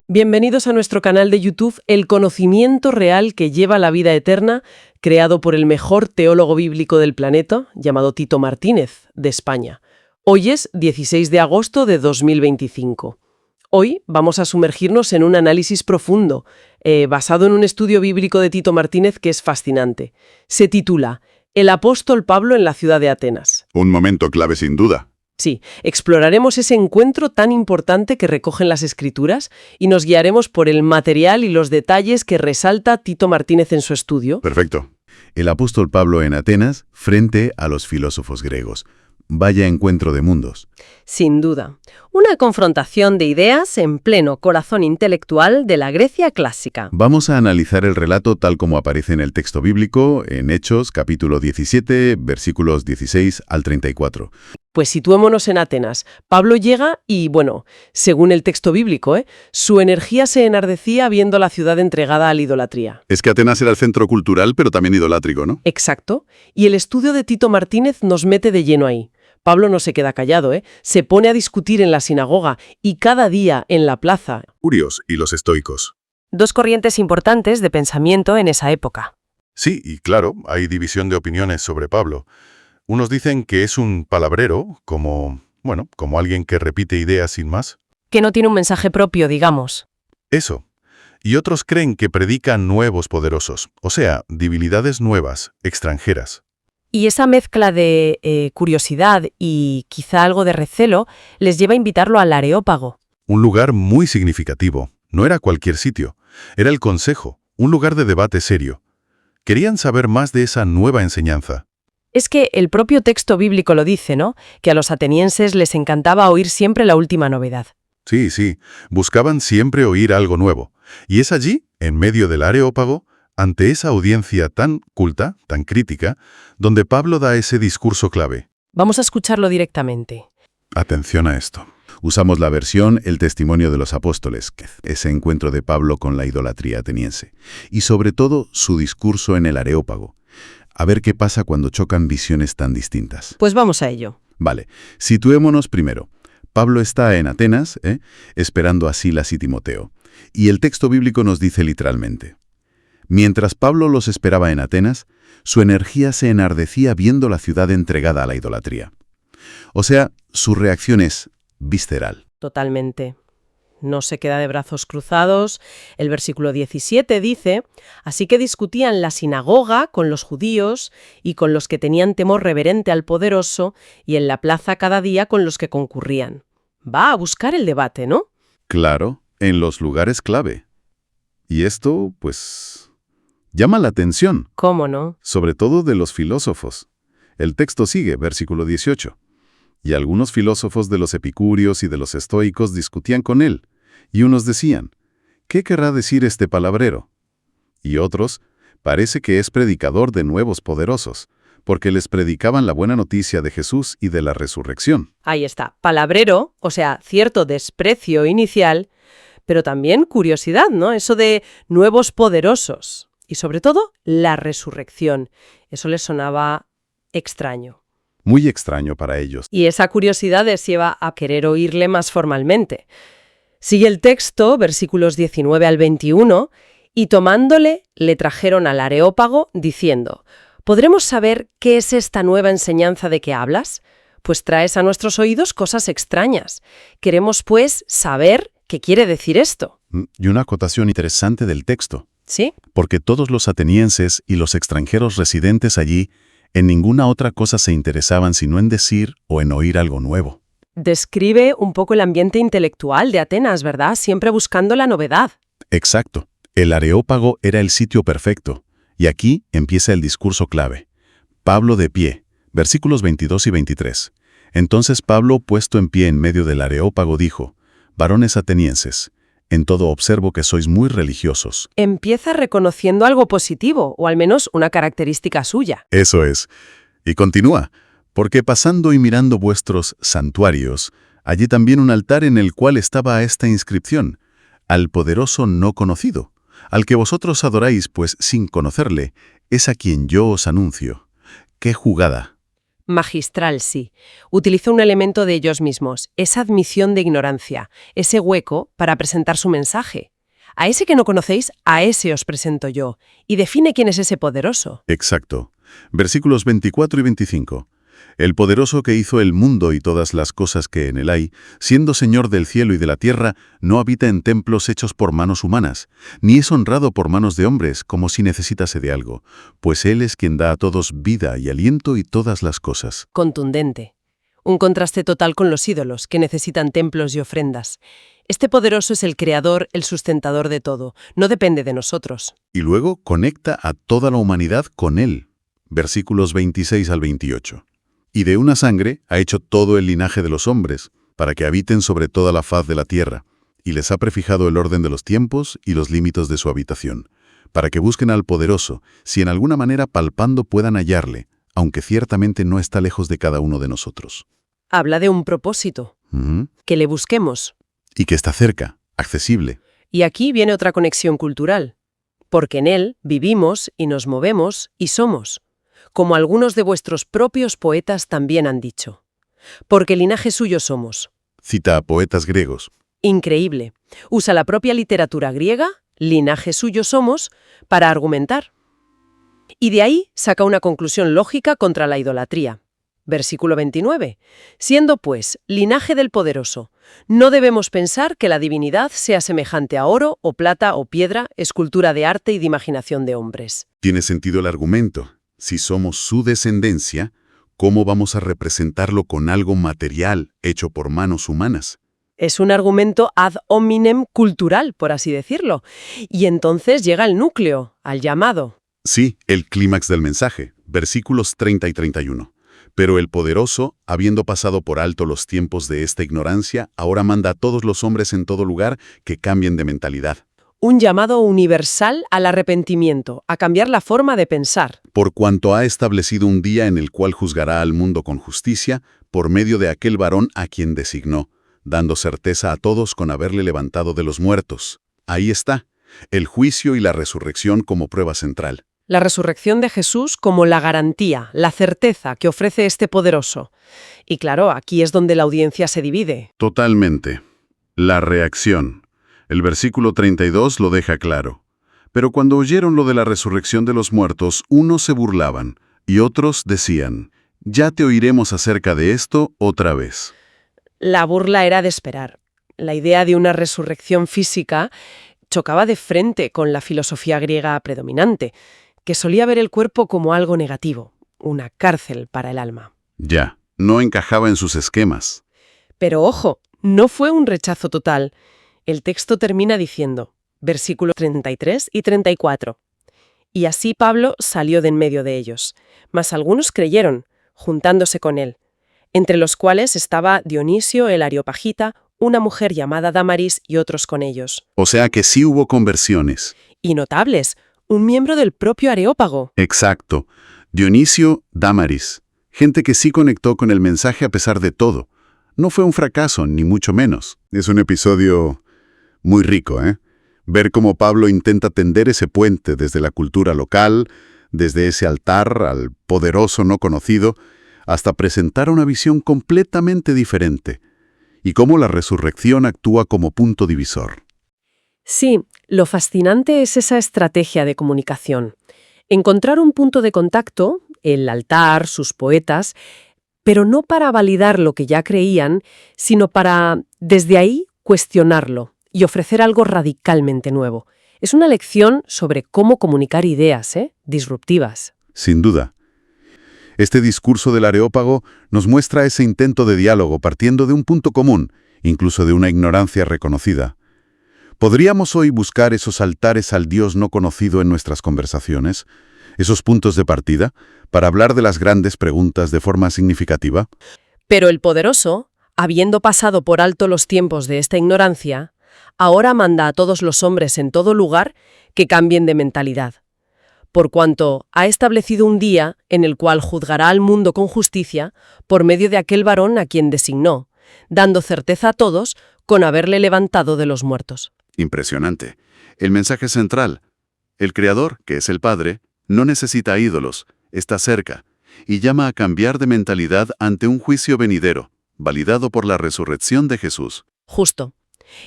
Bienvenidos a nuestro canal de YouTube El conocimiento real que lleva a la vida eterna, creado por el mejor teólogo bíblico del planeta, llamado Tito Martínez, de España. Hoy es 16 de agosto de 2025. Hoy vamos a sumergirnos en un análisis profundo, basado en un estudio bíblico de Tito Martínez que es fascinante. Se titula El apóstol Pablo en la ciudad de Atenas. Un momento clave sin duda. Sí, exploraremos ese encuentro tan importante que recogen las Escrituras y nos guiaremos por el material y los detalles que resalta Tito Martínez en su estudio. Perfecto. El apóstol Pablo en Atenas frente a los filósofos griegos. Vaya encuentro de mundos. Sin duda. Una confrontación de ideas en pleno corazón intelectual de la Grecia clásica. Vamos a analizar el relato tal como aparece en el texto bíblico, en Hechos, capítulo 17, versículos 16 al 34. Pues situémonos en Atenas. Pablo llega y, bueno, según el texto bíblico, su energía se enardecía viendo la ciudad entregada a la idolatría. Es que Atenas era el centro cultural, pero también idolátrico, ¿no? Exacto. Y el estudio de Tito Martínez nos mete de lleno ahí. Pablo no se queda callado, se pone a discutir en la sinagoga y cada día en la plaza. Curios y los estoicos. Dos corrientes importantes de pensamiento en esa época. Sí, y claro, hay división de opiniones sobre Pablo. Unos dicen que es un palabrero, como alguien que repite ideas sin más. Que no tiene un mensaje propio, digamos. Eso. Y otros creen que predica nuevos poderosos, o sea, divinidades nuevas, extranjeras. Y esa mezcla de curiosidad y quizá algo de recelo les lleva a invitarlo al Areópago. Un lugar muy significativo. No era cualquier sitio. Era el consejo, un lugar de debate serio. Querían saber más de esa nueva enseñanza. Es que el propio texto bíblico lo dice, ¿no? Que a los atenienses les encantaba oír siempre la última novedad. Sí. Buscaban siempre oír algo nuevo. Y es allí, en medio del Areópago, ante esa audiencia tan culta, tan crítica, donde Pablo da ese discurso clave. Vamos a escucharlo directamente. Atención a esto. Usamos la versión El testimonio de los apóstoles, ese encuentro de Pablo con la idolatría ateniense. Y sobre todo, su discurso en el Areópago. A ver qué pasa cuando chocan visiones tan distintas. Pues vamos a ello. Vale, situémonos primero. Pablo está en Atenas, esperando a Silas y Timoteo. Y el texto bíblico nos dice literalmente: mientras Pablo los esperaba en Atenas, su energía se enardecía viendo la ciudad entregada a la idolatría. O sea, su reacción es visceral. Totalmente. No se queda de brazos cruzados. El versículo 17 dice: así que discutían la sinagoga con los judíos y con los que tenían temor reverente al poderoso, y en la plaza cada día con los que concurrían. Va a buscar el debate, ¿no? Claro, en los lugares clave. Y esto, pues, llama la atención. ¿Cómo no? Sobre todo de los filósofos. El texto sigue, versículo 18. Y algunos filósofos de los epicúreos y de los estoicos discutían con él, y unos decían: ¿qué querrá decir este palabrero? Y otros: parece que es predicador de nuevos poderosos, porque les predicaban la buena noticia de Jesús y de la resurrección. Ahí está, palabrero, o sea, cierto desprecio inicial, pero también curiosidad, ¿no? Eso de nuevos poderosos. Y sobre todo, la resurrección. Eso les sonaba extraño. Muy extraño para ellos. Y esa curiosidad les lleva a querer oírle más formalmente. Sigue el texto, versículos 19 al 21, y tomándole, le trajeron al Areópago, diciendo: ¿podremos saber qué es esta nueva enseñanza de que hablas? Pues traes a nuestros oídos cosas extrañas. Queremos, pues, saber qué quiere decir esto. Y una acotación interesante del texto. ¿Sí? Porque todos los atenienses y los extranjeros residentes allí en ninguna otra cosa se interesaban sino en decir o en oír algo nuevo. Describe un poco el ambiente intelectual de Atenas, ¿verdad? Siempre buscando la novedad. Exacto. El Areópago era el sitio perfecto. Y aquí empieza el discurso clave. Pablo de pie, versículos 22 y 23. Entonces Pablo, puesto en pie en medio del Areópago, dijo: varones atenienses, en todo observo que sois muy religiosos. Empieza reconociendo algo positivo, o al menos una característica suya. Eso es. Y continúa: porque pasando y mirando vuestros santuarios, Allí también un altar en el cual estaba esta inscripción: al poderoso no conocido, al que vosotros adoráis, pues sin conocerle, es a quien yo os anuncio. ¡Qué jugada! Magistral, sí. Utiliza un elemento de ellos mismos, esa admisión de ignorancia, ese hueco para presentar su mensaje. A ese que no conocéis, a ese os presento yo. Y define quién es ese poderoso. Exacto. Versículos 24 y 25. El poderoso que hizo el mundo y todas las cosas que en él hay, siendo Señor del cielo y de la tierra, no habita en templos hechos por manos humanas, ni es honrado por manos de hombres, como si necesitase de algo, pues Él es quien da a todos vida y aliento y todas las cosas. Contundente. Un contraste total con los ídolos, que necesitan templos y ofrendas. Este poderoso es el creador, el sustentador de todo. No depende de nosotros. Y luego conecta a toda la humanidad con Él. Versículos 26 al 28. Y de una sangre ha hecho todo el linaje de los hombres, para que habiten sobre toda la faz de la tierra, y les ha prefijado el orden de los tiempos y los límites de su habitación, para que busquen al poderoso, si en alguna manera palpando puedan hallarle, aunque ciertamente no está lejos de cada uno de nosotros. Habla de un propósito, que le busquemos. Y que está cerca, accesible. Y aquí viene otra conexión cultural, porque en él vivimos y nos movemos y somos, como algunos de vuestros propios poetas también han dicho. Porque linaje suyo somos. Cita a poetas griegos. Increíble. Usa la propia literatura griega, linaje suyo somos, para argumentar. Y de ahí saca una conclusión lógica contra la idolatría. Versículo 29. Siendo, pues, linaje del poderoso, no debemos pensar que la divinidad sea semejante a oro o plata o piedra, escultura de arte y de imaginación de hombres. Tiene sentido el argumento. Si somos su descendencia, ¿cómo vamos a representarlo con algo material hecho por manos humanas? Es un argumento ad hominem cultural, por así decirlo. Y entonces llega el núcleo, al llamado. Sí, el clímax del mensaje, versículos 30 y 31. Pero el poderoso, habiendo pasado por alto los tiempos de esta ignorancia, ahora manda a todos los hombres en todo lugar que cambien de mentalidad. Un llamado universal al arrepentimiento, a cambiar la forma de pensar. Por cuanto ha establecido un día en el cual juzgará al mundo con justicia, por medio de aquel varón a quien designó, dando certeza a todos con haberle levantado de los muertos. Ahí está, el juicio y la resurrección como prueba central. La resurrección de Jesús como la garantía, la certeza que ofrece este poderoso. Y claro, aquí es donde la audiencia se divide. Totalmente. La reacción. El versículo 32 lo deja claro. Pero cuando oyeron lo de la resurrección de los muertos, unos se burlaban y otros decían: ya te oiremos acerca de esto otra vez. La burla era de esperar. La idea de una resurrección física chocaba de frente con la filosofía griega predominante, que solía ver el cuerpo como algo negativo, una cárcel para el alma. Ya, no encajaba en sus esquemas. Pero ojo, no fue un rechazo total. El texto termina diciendo, versículos 33 y 34. Y así Pablo salió de en medio de ellos, mas algunos creyeron, juntándose con él, entre los cuales estaba Dionisio el Areopagita, una mujer llamada Dámaris y otros con ellos. O sea que sí hubo conversiones. Y notables, un miembro del propio Areópago. Exacto. Dionisio, Dámaris. Gente que sí conectó con el mensaje a pesar de todo. No fue un fracaso, ni mucho menos. Es un episodio muy rico, ¿eh? Ver cómo Pablo intenta tender ese puente desde la cultura local, desde ese altar al poderoso no conocido, hasta presentar una visión completamente diferente. Y cómo la resurrección actúa como punto divisor. Sí, lo fascinante es esa estrategia de comunicación. Encontrar un punto de contacto, el altar, sus poetas, pero no para validar lo que ya creían, sino para, desde ahí, cuestionarlo y ofrecer algo radicalmente nuevo. Es una lección sobre cómo comunicar ideas, disruptivas. Sin duda. Este discurso del Areópago nos muestra ese intento de diálogo partiendo de un punto común, incluso de una ignorancia reconocida. ¿Podríamos hoy buscar esos altares al Dios no conocido en nuestras conversaciones? ¿Esos puntos de partida? Para hablar de las grandes preguntas de forma significativa. Pero el poderoso, habiendo pasado por alto los tiempos de esta ignorancia, ahora manda a todos los hombres en todo lugar que cambien de mentalidad. Por cuanto ha establecido un día en el cual juzgará al mundo con justicia por medio de aquel varón a quien designó, dando certeza a todos con haberle levantado de los muertos. Impresionante. El mensaje central. El Creador, que es el Padre, no necesita ídolos, está cerca, y llama a cambiar de mentalidad ante un juicio venidero, validado por la resurrección de Jesús. Justo.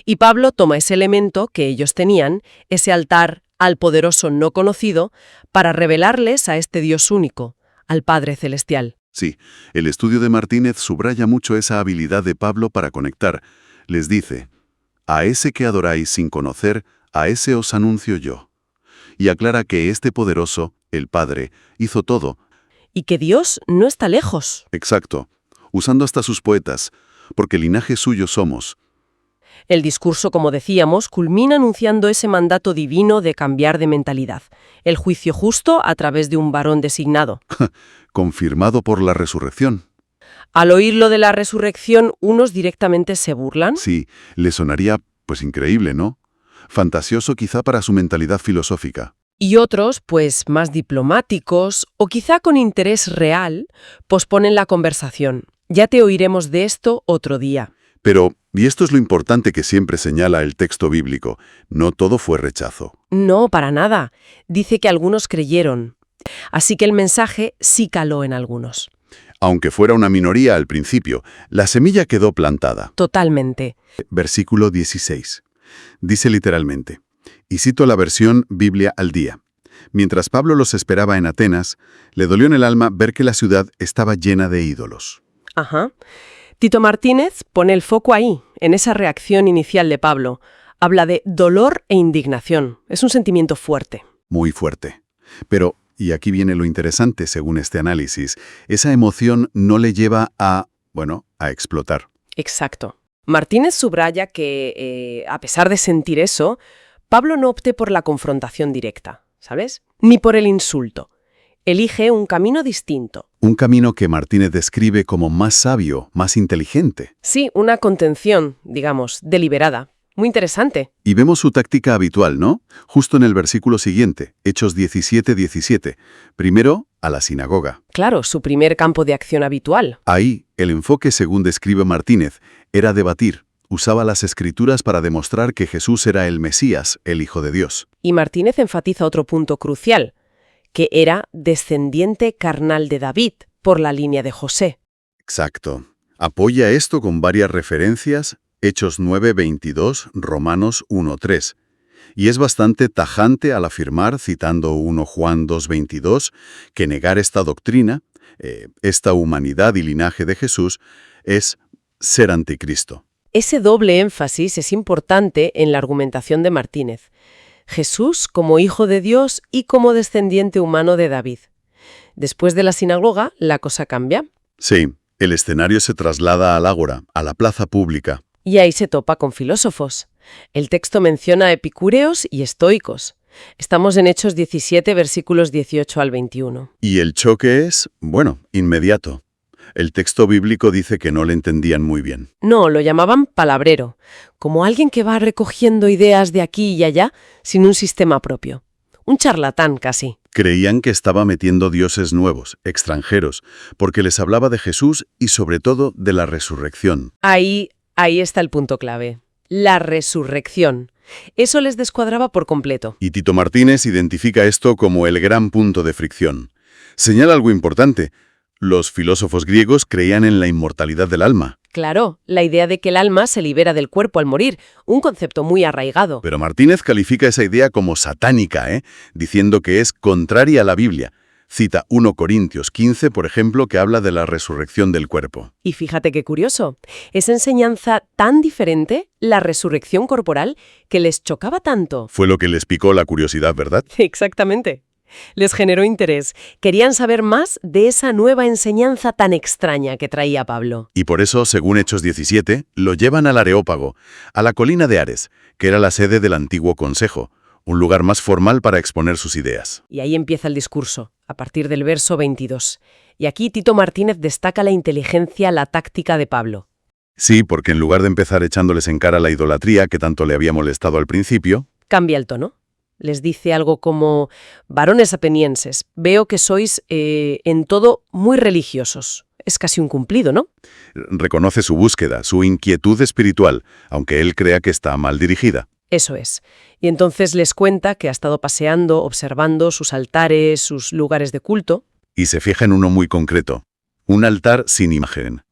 Y Pablo toma ese elemento que ellos tenían, ese altar al poderoso no conocido, para revelarles a este Dios único, al Padre Celestial. Sí, el estudio de Martínez subraya mucho esa habilidad de Pablo para conectar. Les dice, a ese que adoráis sin conocer, a ese os anuncio yo. Y aclara que este poderoso, el Padre, hizo todo. Y que Dios no está lejos. Exacto, usando hasta sus poetas, porque linaje suyo somos. El discurso, como decíamos, culmina anunciando ese mandato divino de cambiar de mentalidad, el juicio justo a través de un varón designado. Confirmado por la resurrección. Al oír lo de la resurrección, unos directamente se burlan. Sí, le sonaría, pues increíble, ¿no? Fantasioso quizá para su mentalidad filosófica. Y otros, pues más diplomáticos, o quizá con interés real, posponen la conversación. Ya te oiremos de esto otro día. Pero, y esto es lo importante que siempre señala el texto bíblico, no todo fue rechazo. No, para nada. Dice que algunos creyeron. Así que el mensaje sí caló en algunos. Aunque fuera una minoría al principio, la semilla quedó plantada. Totalmente. Versículo 16. Dice literalmente, y cito la versión Biblia al día. Mientras Pablo los esperaba en Atenas, le dolió en el alma ver que la ciudad estaba llena de ídolos. Ajá. Tito Martínez pone el foco ahí, en esa reacción inicial de Pablo. Habla de dolor e indignación. Es un sentimiento fuerte. Muy fuerte. Pero, y aquí viene lo interesante según este análisis, esa emoción no le lleva a explotar. Exacto. Martínez subraya que, a pesar de sentir eso, Pablo no opte por la confrontación directa, ¿sabes? Ni por el insulto. Elige un camino distinto. Un camino que Martínez describe como más sabio, más inteligente. Sí, una contención, digamos, deliberada. Muy interesante. Y vemos su táctica habitual, ¿no? Justo en el versículo siguiente, Hechos 17:17. Primero, a la sinagoga. Claro, su primer campo de acción habitual. Ahí, el enfoque, según describe Martínez, era debatir. Usaba las Escrituras para demostrar que Jesús era el Mesías, el Hijo de Dios. Y Martínez enfatiza otro punto crucial, que era descendiente carnal de David, por la línea de José. Exacto. Apoya esto con varias referencias, Hechos 9:22, Romanos 1:3. Y es bastante tajante al afirmar, citando 1 Juan 2:22, que negar esta doctrina, esta humanidad y linaje de Jesús, es ser anticristo. Ese doble énfasis es importante en la argumentación de Martínez. Jesús como Hijo de Dios y como descendiente humano de David. Después de la sinagoga, la cosa cambia. Sí, el escenario se traslada al ágora, a la plaza pública. Y ahí se topa con filósofos. El texto menciona a epicúreos y estoicos. Estamos en Hechos 17, versículos 18 al 21. Y el choque es, inmediato. El texto bíblico dice que no le entendían muy bien. No, lo llamaban palabrero, como alguien que va recogiendo ideas de aquí y allá sin un sistema propio. Un charlatán casi. Creían que estaba metiendo dioses nuevos, extranjeros, porque les hablaba de Jesús y sobre todo de la resurrección. Ahí está el punto clave. La resurrección. Eso les descuadraba por completo. Y Tito Martínez identifica esto como el gran punto de fricción. Señala algo importante. Los filósofos griegos creían en la inmortalidad del alma. Claro, la idea de que el alma se libera del cuerpo al morir, un concepto muy arraigado. Pero Martínez califica esa idea como satánica, diciendo que es contraria a la Biblia. Cita 1 Corintios 15, por ejemplo, que habla de la resurrección del cuerpo. Y fíjate qué curioso, esa enseñanza tan diferente, la resurrección corporal, que les chocaba tanto. Fue lo que les picó la curiosidad, ¿verdad? Exactamente. Les generó interés. Querían saber más de esa nueva enseñanza tan extraña que traía Pablo. Y por eso, según Hechos 17, lo llevan al Areópago, a la colina de Ares, que era la sede del antiguo consejo, un lugar más formal para exponer sus ideas. Y ahí empieza el discurso, a partir del verso 22. Y aquí Tito Martínez destaca la inteligencia, la táctica de Pablo. Sí, porque en lugar de empezar echándoles en cara la idolatría que tanto le había molestado al principio, cambia el tono. Les dice algo como, varones atenienses, veo que sois en todo muy religiosos. es casi un cumplido, ¿no? Reconoce su búsqueda, su inquietud espiritual, aunque él crea que está mal dirigida. Eso es. Y entonces les cuenta que ha estado paseando, observando sus altares, sus lugares de culto. Y se fija en uno muy concreto. Un altar sin imagen,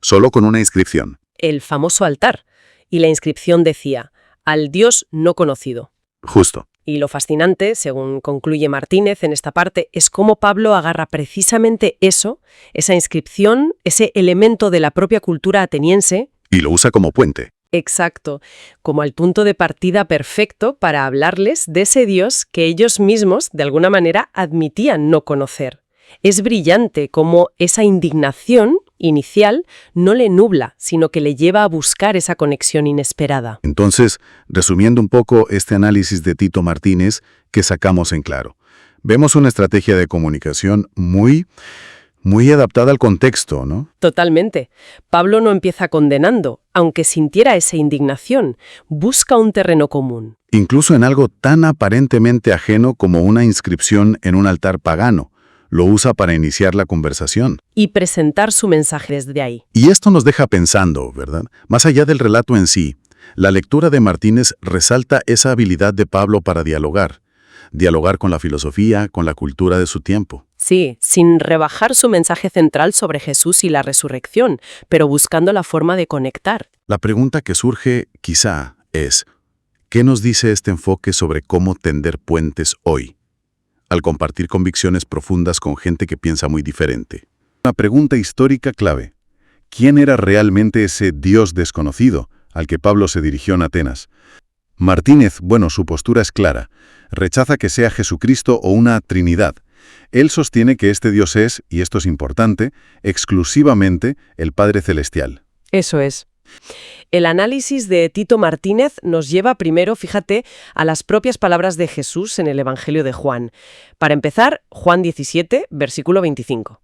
solo con una inscripción. El famoso altar. Y la inscripción decía, al Dios no conocido. Justo. Y lo fascinante, según concluye Martínez en esta parte, es cómo Pablo agarra precisamente eso, esa inscripción, ese elemento de la propia cultura ateniense. Y lo usa como puente. Exacto, como el punto de partida perfecto para hablarles de ese Dios que ellos mismos, de alguna manera, admitían no conocer. Es brillante cómo esa indignación inicial no le nubla, sino que le lleva a buscar esa conexión inesperada. Entonces, resumiendo un poco este análisis de Tito Martínez que sacamos en claro, vemos una estrategia de comunicación muy adaptada al contexto, ¿no? Totalmente. Pablo no empieza condenando, aunque sintiera esa indignación, busca un terreno común. Incluso en algo tan aparentemente ajeno como una inscripción en un altar pagano. Lo usa para iniciar la conversación. Y presentar su mensaje desde ahí. Y esto nos deja pensando, ¿verdad? Más allá del relato en sí, la lectura de Martínez resalta esa habilidad de Pablo para dialogar con la filosofía, con la cultura de su tiempo. Sí, sin rebajar su mensaje central sobre Jesús y la resurrección, pero buscando la forma de conectar. La pregunta que surge, quizá, es, ¿qué nos dice este enfoque sobre cómo tender puentes hoy? Al compartir convicciones profundas con gente que piensa muy diferente. Una pregunta histórica clave. ¿Quién era realmente ese Dios desconocido al que Pablo se dirigió en Atenas? Martínez, su postura es clara. Rechaza que sea Jesucristo o una Trinidad. Él sostiene que este Dios es, y esto es importante, exclusivamente el Padre Celestial. Eso es. El análisis de Tito Martínez nos lleva primero, fíjate, a las propias palabras de Jesús en el Evangelio de Juan. Para empezar, Juan 17, versículo 25.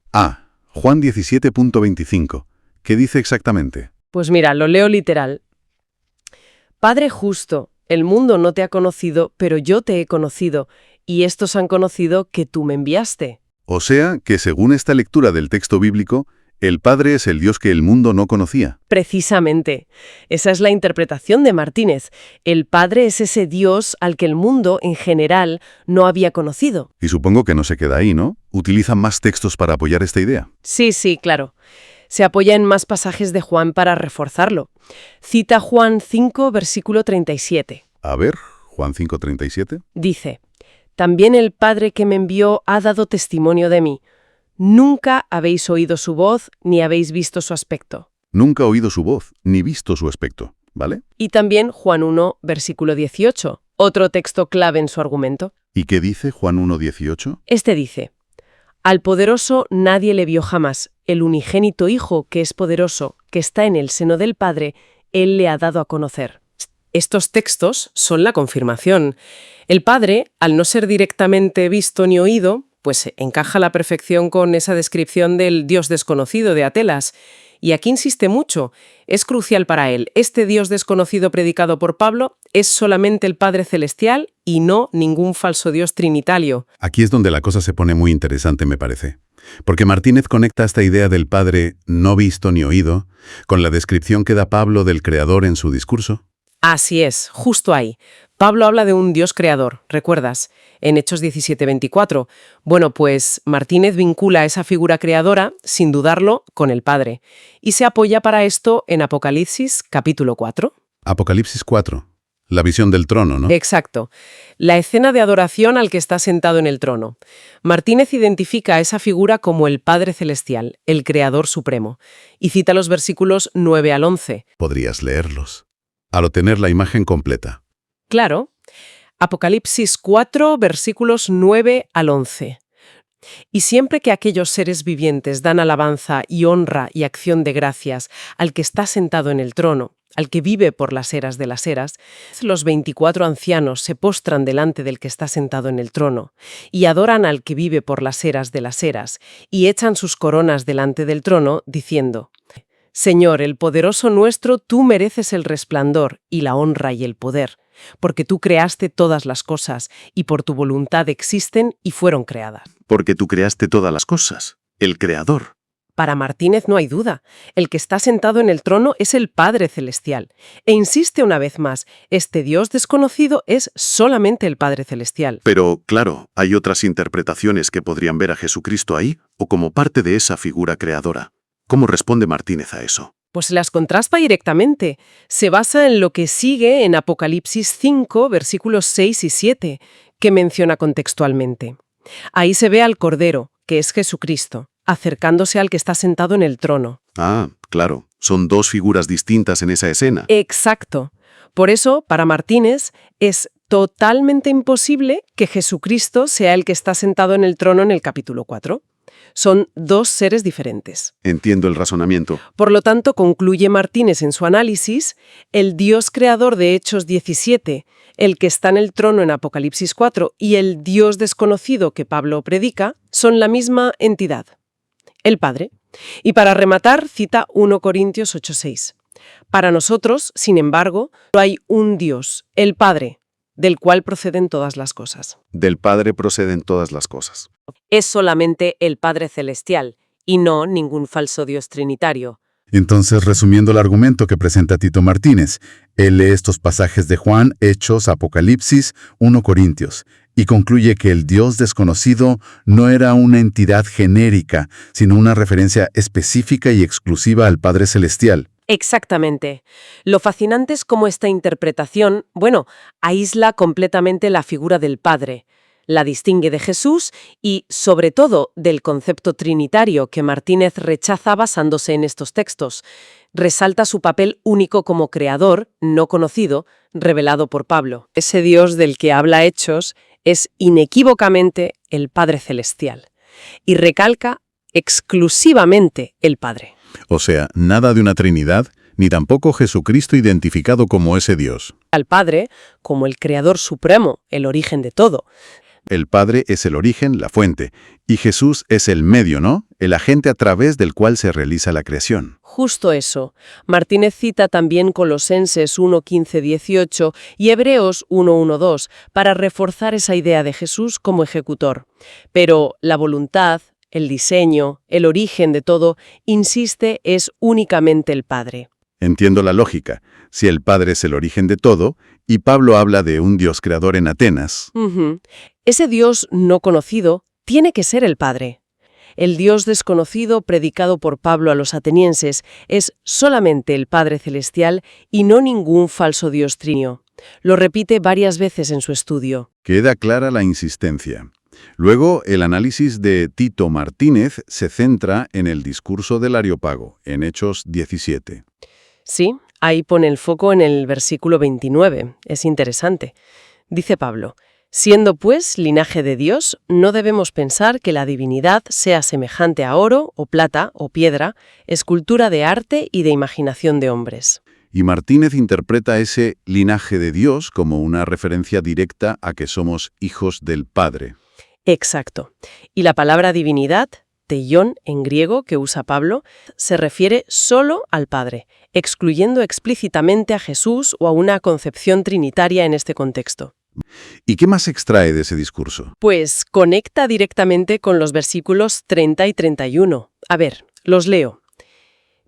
Juan 17.25. ¿Qué dice exactamente? Pues mira, lo leo literal. Padre justo, el mundo no te ha conocido, pero yo te he conocido, y estos han conocido que tú me enviaste. O sea, que según esta lectura del texto bíblico, el Padre es el Dios que el mundo no conocía. Precisamente. Esa es la interpretación de Martínez. El Padre es ese Dios al que el mundo, en general, no había conocido. Y supongo que no se queda ahí, ¿no? Utiliza más textos para apoyar esta idea. Sí, claro. Se apoya en más pasajes de Juan para reforzarlo. Cita Juan 5, versículo 37. A ver, Juan 5:37. Dice, «También el Padre que me envió ha dado testimonio de mí. Nunca habéis oído su voz ni habéis visto su aspecto». Nunca he oído su voz, ni visto su aspecto, ¿vale? Y también Juan 1, versículo 18, otro texto clave en su argumento. ¿Y qué dice Juan 1:18? Este dice, «Al poderoso nadie le vio jamás. El unigénito Hijo, que es poderoso, que está en el seno del Padre, Él le ha dado a conocer». Estos textos son la confirmación. El Padre, al no ser directamente visto ni oído, pues encaja a la perfección con esa descripción del Dios desconocido de Atelas. Y aquí insiste mucho, es crucial para él. Este Dios desconocido predicado por Pablo es solamente el Padre Celestial y no ningún falso Dios trinitario. Aquí es donde la cosa se pone muy interesante, me parece. Porque Martínez conecta esta idea del Padre no visto ni oído con la descripción que da Pablo del Creador en su discurso. Así es, justo ahí. Pablo habla de un Dios creador, ¿recuerdas? En Hechos 17:24. Bueno, pues Martínez vincula esa figura creadora, sin dudarlo, con el Padre. Y se apoya para esto en Apocalipsis, capítulo 4. Apocalipsis 4. La visión del trono, ¿no? Exacto. La escena de adoración al que está sentado en el trono. Martínez identifica a esa figura como el Padre Celestial, el Creador Supremo, y cita los versículos 9 al 11. Podrías leerlos. Al obtener la imagen completa. Claro. Apocalipsis 4, versículos 9 al 11. Y siempre que aquellos seres vivientes dan alabanza y honra y acción de gracias al que está sentado en el trono, al que vive por las eras de las eras, los 24 ancianos se postran delante del que está sentado en el trono, y adoran al que vive por las eras de las eras, y echan sus coronas delante del trono, diciendo, Señor, el poderoso nuestro, tú mereces el resplandor y la honra y el poder, porque tú creaste todas las cosas, y por tu voluntad existen y fueron creadas. Porque tú creaste todas las cosas. El Creador. Para Martínez no hay duda. El que está sentado en el trono es el Padre Celestial. E insiste una vez más, este Dios desconocido es solamente el Padre Celestial. Pero, claro, hay otras interpretaciones que podrían ver a Jesucristo ahí o como parte de esa figura creadora. ¿Cómo responde Martínez a eso? Pues las contrasta directamente. Se basa en lo que sigue en Apocalipsis 5, versículos 6 y 7, que menciona contextualmente. Ahí se ve al Cordero, que es Jesucristo, acercándose al que está sentado en el trono. Ah, claro, son dos figuras distintas en esa escena. Exacto. Por eso, para Martínez, es totalmente imposible que Jesucristo sea el que está sentado en el trono en el capítulo 4. Son dos seres diferentes. Entiendo el razonamiento. Por lo tanto, concluye Martínez en su análisis, el Dios creador de Hechos 17, el que está en el trono en Apocalipsis 4 y el Dios desconocido que Pablo predica, son la misma entidad, el Padre. Y para rematar, cita 1 Corintios 8:6. Para nosotros, sin embargo, no hay un Dios, el Padre, del cual proceden todas las cosas. Del Padre proceden todas las cosas. Es solamente el Padre Celestial, y no ningún falso Dios trinitario. Entonces, resumiendo el argumento que presenta Tito Martínez, él lee estos pasajes de Juan, Hechos, Apocalipsis, 1 Corintios, y concluye que el Dios desconocido no era una entidad genérica, sino una referencia específica y exclusiva al Padre Celestial. Exactamente. Lo fascinante es cómo esta interpretación, aísla completamente la figura del Padre, la distingue de Jesús y, sobre todo, del concepto trinitario que Martínez rechaza basándose en estos textos. Resalta su papel único como creador, no conocido, revelado por Pablo. Ese Dios del que habla Hechos es inequívocamente el Padre Celestial y recalca exclusivamente el Padre. O sea, nada de una Trinidad, ni tampoco Jesucristo identificado como ese Dios. Al Padre como el Creador Supremo, el origen de todo. El Padre es el origen, la fuente, y Jesús es el medio, ¿no? El agente a través del cual se realiza la creación. Justo eso. Martínez cita también Colosenses 1:15-18 y Hebreos 1:1-2 para reforzar esa idea de Jesús como ejecutor. Pero la voluntad, el diseño, el origen de todo, insiste, es únicamente el Padre. Entiendo la lógica. Si el Padre es el origen de todo, y Pablo habla de un Dios creador en Atenas. Ese Dios no conocido tiene que ser el Padre. El Dios desconocido predicado por Pablo a los atenienses es solamente el Padre Celestial y no ningún falso Dios trinio. Lo repite varias veces en su estudio. Queda clara la insistencia. Luego, el análisis de Tito Martínez se centra en el discurso del Areópago, en Hechos 17. Sí, ahí pone el foco en el versículo 29. Es interesante. Dice Pablo, siendo pues linaje de Dios, no debemos pensar que la divinidad sea semejante a oro o plata o piedra, escultura de arte y de imaginación de hombres. Y Martínez interpreta ese linaje de Dios como una referencia directa a que somos hijos del Padre. Exacto. Y la palabra divinidad, teión en griego que usa Pablo, se refiere solo al Padre, excluyendo explícitamente a Jesús o a una concepción trinitaria en este contexto. ¿Y qué más extrae de ese discurso? Pues conecta directamente con los versículos 30 y 31. A ver, los leo.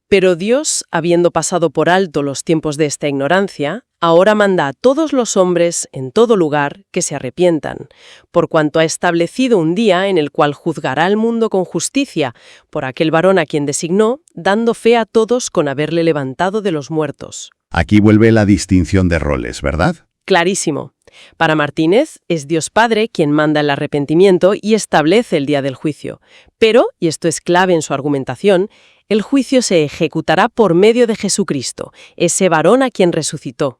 Pero Dios, habiendo pasado por alto los tiempos de esta ignorancia, ahora manda a todos los hombres en todo lugar que se arrepientan, por cuanto ha establecido un día en el cual juzgará al mundo con justicia, por aquel varón a quien designó, dando fe a todos con haberle levantado de los muertos. Aquí vuelve la distinción de roles, ¿verdad? Clarísimo. Para Martínez, es Dios Padre quien manda el arrepentimiento y establece el día del juicio. Pero, y esto es clave en su argumentación, el juicio se ejecutará por medio de Jesucristo, ese varón a quien resucitó.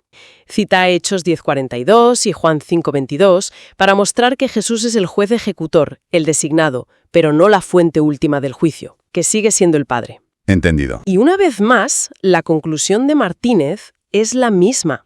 Cita Hechos 10:42 y Juan 5:22 para mostrar que Jesús es el juez ejecutor, el designado, pero no la fuente última del juicio, que sigue siendo el Padre. Entendido. Y una vez más, la conclusión de Martínez es la misma.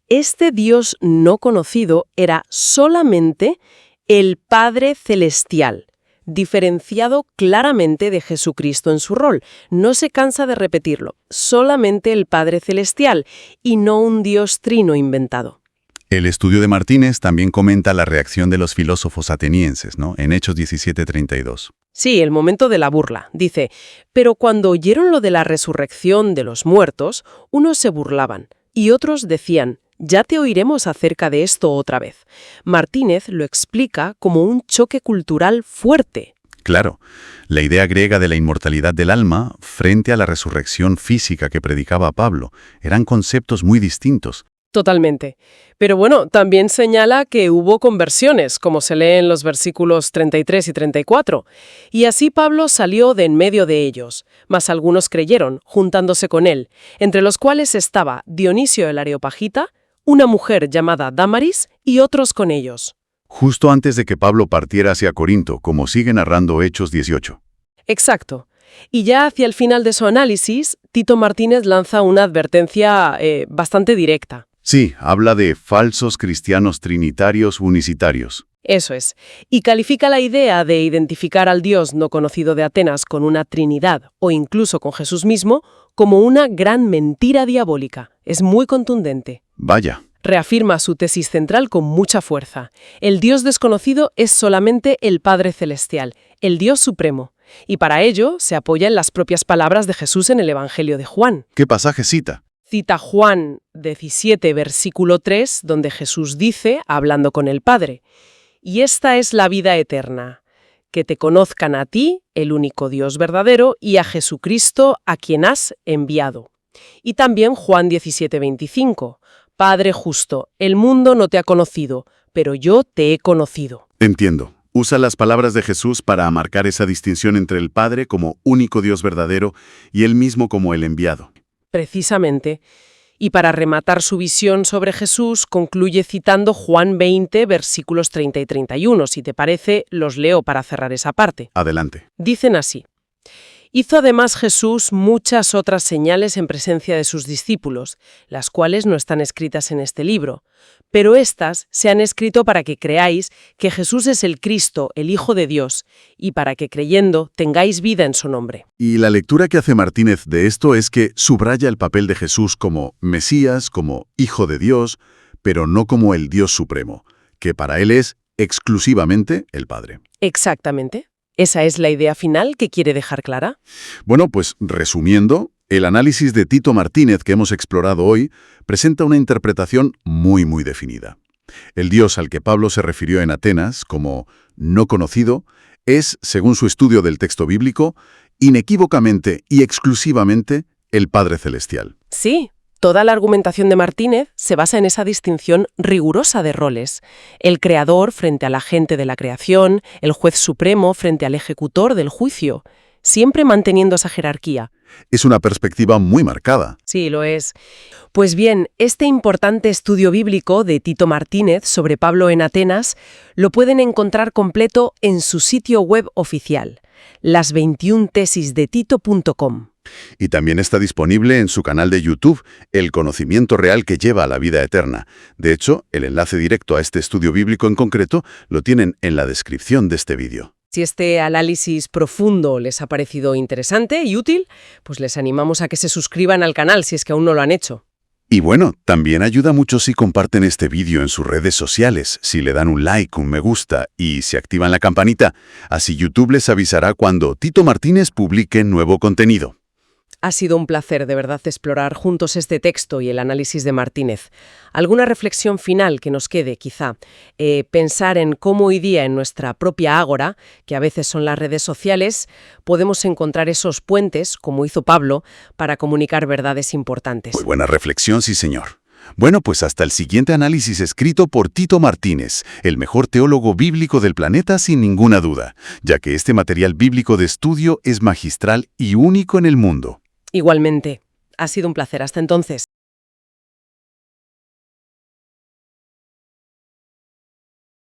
Este Dios no conocido era solamente el Padre Celestial, diferenciado claramente de Jesucristo en su rol. No se cansa de repetirlo, solamente el Padre Celestial y no un Dios trino inventado. El estudio de Martínez también comenta la reacción de los filósofos atenienses, ¿no? En Hechos 17:32. Sí, el momento de la burla. Dice, pero cuando oyeron lo de la resurrección de los muertos, unos se burlaban y otros decían, ya te oiremos acerca de esto otra vez. Martínez lo explica como un choque cultural fuerte. Claro, la idea griega de la inmortalidad del alma frente a la resurrección física que predicaba Pablo eran conceptos muy distintos. Totalmente. Pero bueno, también señala que hubo conversiones, como se lee en los versículos 33 y 34. Y así Pablo salió de en medio de ellos, mas algunos creyeron, juntándose con él, entre los cuales estaba Dionisio el Areopagita, una mujer llamada Dámaris y otros con ellos. Justo antes de que Pablo partiera hacia Corinto, como sigue narrando Hechos 18. Exacto. Y ya hacia el final de su análisis, Tito Martínez lanza una advertencia bastante directa. Sí, habla de falsos cristianos trinitarios unicitarios. Eso es. Y califica la idea de identificar al Dios no conocido de Atenas con una Trinidad o incluso con Jesús mismo como una gran mentira diabólica. Es muy contundente. Vaya. Reafirma su tesis central con mucha fuerza. El Dios desconocido es solamente el Padre Celestial, el Dios Supremo. Y para ello se apoya en las propias palabras de Jesús en el Evangelio de Juan. ¿Qué pasaje cita? Cita Juan 17, versículo 3, donde Jesús dice, hablando con el Padre, «Y esta es la vida eterna, que te conozcan a ti, el único Dios verdadero, y a Jesucristo, a quien has enviado». Y también Juan 17, 25, «Padre justo, el mundo no te ha conocido, pero yo te he conocido». Entiendo. Usa las palabras de Jesús para marcar esa distinción entre el Padre como único Dios verdadero y Él mismo como el enviado. Precisamente. Y para rematar su visión sobre Jesús, concluye citando Juan 20, versículos 30 y 31. Si te parece, los leo para cerrar esa parte. Adelante. Dicen así. Hizo además Jesús muchas otras señales en presencia de sus discípulos, las cuales no están escritas en este libro, pero éstas se han escrito para que creáis que Jesús es el Cristo, el Hijo de Dios, y para que creyendo tengáis vida en su nombre. Y la lectura que hace Martínez de esto es que subraya el papel de Jesús como Mesías, como Hijo de Dios, pero no como el Dios Supremo, que para él es exclusivamente el Padre. Exactamente. ¿Esa es la idea final que quiere dejar clara? Bueno, pues resumiendo, el análisis de Tito Martínez que hemos explorado hoy presenta una interpretación muy definida. El Dios al que Pablo se refirió en Atenas como no conocido es, según su estudio del texto bíblico, inequívocamente y exclusivamente el Padre Celestial. Sí. Toda la argumentación de Martínez se basa en esa distinción rigurosa de roles. El creador frente al agente de la creación, el juez supremo frente al ejecutor del juicio, siempre manteniendo esa jerarquía. Es una perspectiva muy marcada. Sí, lo es. Pues bien, este importante estudio bíblico de Tito Martínez sobre Pablo en Atenas lo pueden encontrar completo en su sitio web oficial, las21tesisdetito.com. Y también está disponible en su canal de YouTube, El conocimiento real que lleva a la vida eterna. De hecho, el enlace directo a este estudio bíblico en concreto lo tienen en la descripción de este vídeo. Si este análisis profundo les ha parecido interesante y útil, pues les animamos a que se suscriban al canal si es que aún no lo han hecho. Y bueno, también ayuda mucho si comparten este vídeo en sus redes sociales, si le dan un like, un me gusta y si activan la campanita. Así YouTube les avisará cuando Tito Martínez publique nuevo contenido. Ha sido un placer, de verdad, explorar juntos este texto y el análisis de Martínez. ¿Alguna reflexión final que nos quede, quizá? Pensar en cómo hoy día en nuestra propia ágora, que a veces son las redes sociales, podemos encontrar esos puentes, como hizo Pablo, para comunicar verdades importantes. Muy buena reflexión, sí señor. Bueno, pues hasta el siguiente análisis escrito por Tito Martínez, el mejor teólogo bíblico del planeta sin ninguna duda, ya que este material bíblico de estudio es magistral y único en el mundo. Igualmente. Ha sido un placer. Hasta entonces.